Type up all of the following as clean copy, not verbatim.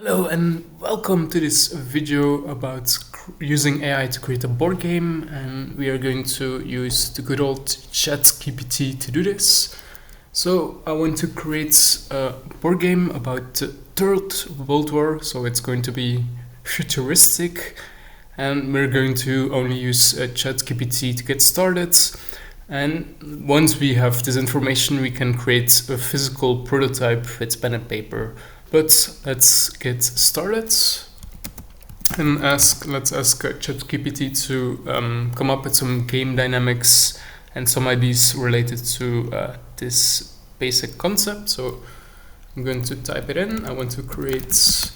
Hello and welcome to this video about using AI to create a board game, and we are going to use the good old ChatGPT to do this. So I want to create a board game about the Third World War, so it's going to be futuristic, and we're going to only use ChatGPT to get started. And once we have this information, we can create a physical prototype with pen and paper. But let's get started and let's ask ChatGPT to come up with some game dynamics and some ideas related to this basic concept. So I'm going to type it in. I want to create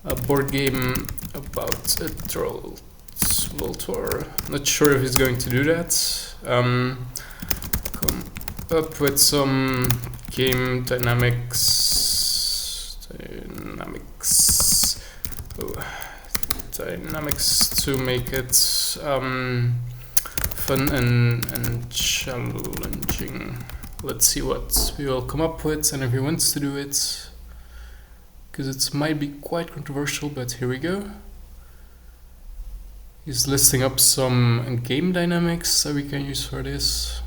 a board game about a Third World War. Not sure if it's going to do that. Come up with some game dynamics to make it fun and challenging. Let's see what we will come up with and if he wants to do it, because it might be quite controversial, but here we go. He's listing up some game dynamics that we can use for this.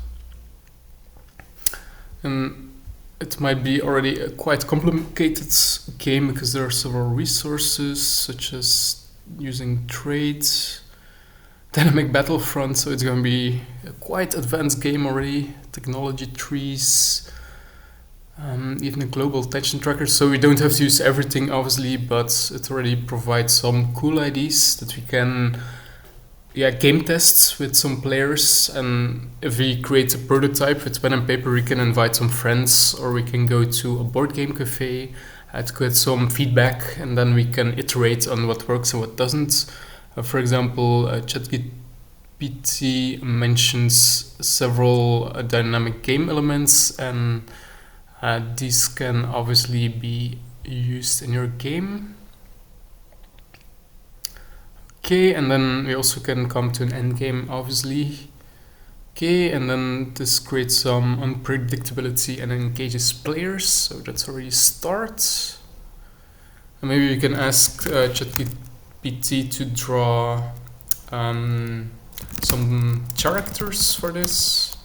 It might be already a quite complicated game because there are several resources such as using trades, dynamic battlefront, so it's going to be a quite advanced game already, technology trees, even a global tension tracker, so we don't have to use everything obviously, but it already provides some cool ideas that we can game tests with some players, and if we create a prototype with pen and paper, we can invite some friends or we can go to a board game cafe to get some feedback, and then we can iterate on what works and what doesn't. For example, ChatGPT mentions several dynamic game elements, and these can obviously be used in your game. Okay, and then we also can come to an end game, obviously. Okay, and then this creates some unpredictability and engages players, so that's already a start. And maybe we can ask ChatGPT to draw some characters for this.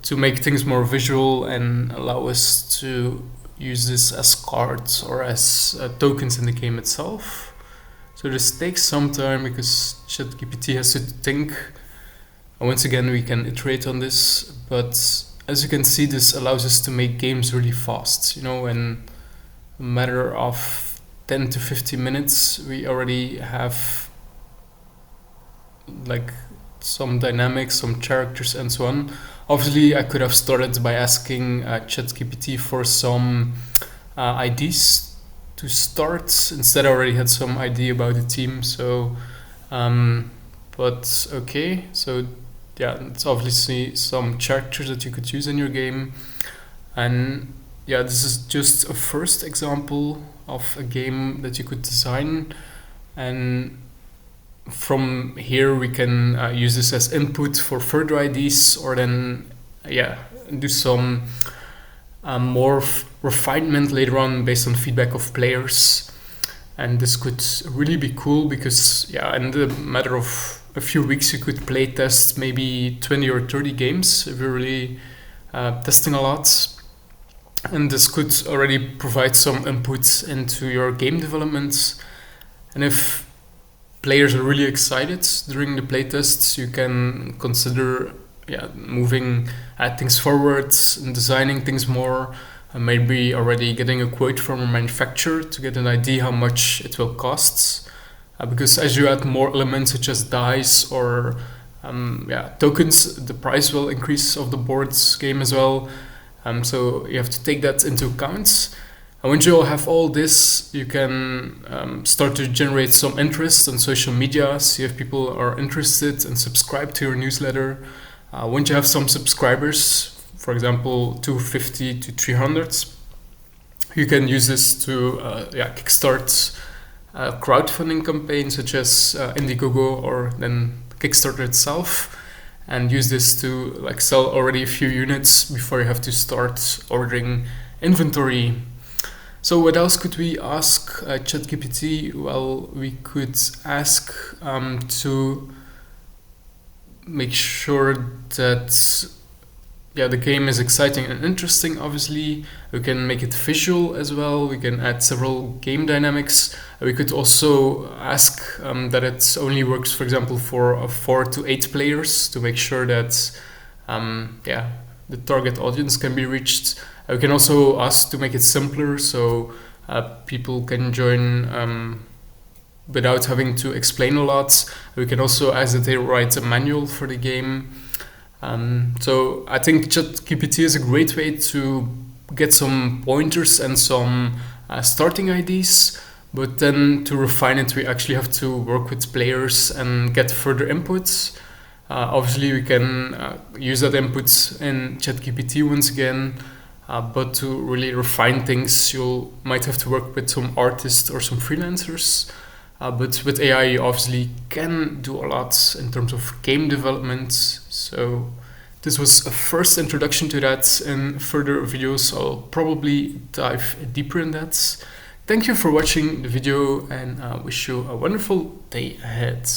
To make things more visual and allow us to use this as cards or as tokens in the game itself. So this takes some time because ChatGPT has to think. And once again, we can iterate on this, but as you can see, this allows us to make games really fast. In a matter of 10 to 15 minutes, we already have like some dynamics, some characters, and so on. Obviously, I could have started by asking ChatGPT for some ideas to start. Instead, I already had some idea about the team. So, but okay. So, it's obviously some characters that you could use in your game. And this is just a first example of a game that you could design. And from here we can use this as input for further ideas, or then do some more refinement later on based on feedback of players. And this could really be cool because in the matter of a few weeks you could play test maybe 20 or 30 games if you're really testing a lot. And this could already provide some input into your game development. And if players are really excited during the playtests, you can consider moving things forward and designing things more, and maybe already getting a quote from a manufacturer to get an idea how much it will cost, because as you add more elements such as dice or tokens, the price will increase of the board's game as well, so you have to take that into account. And once you all have all this, you can start to generate some interest on social media, see if people are interested and subscribe to your newsletter. Once you have some subscribers, for example 250 to 300, you can use this to kickstart a crowdfunding campaign such as Indiegogo or then Kickstarter itself. and use this to like sell already a few units before you have to start ordering inventory. So what else could we ask ChatGPT? Well, we could ask to make sure that the game is exciting and interesting. Obviously, we can make it visual as well. We can add several game dynamics. We could also ask that it only works, for example, for 4 to 8 players to make sure that the target audience can be reached. We can also ask to make it simpler, so people can join without having to explain a lot. We can also ask that they write a manual for the game. So I think ChatGPT is a great way to get some pointers and some starting ideas, but then to refine it, we actually have to work with players and get further inputs. Obviously, we can use that input in ChatGPT once again, but to really refine things, you might have to work with some artists or some freelancers. But with AI, you obviously can do a lot in terms of game development. So this was a first introduction to that. In further videos, I'll probably dive deeper in that. Thank you for watching the video, and I wish you a wonderful day ahead.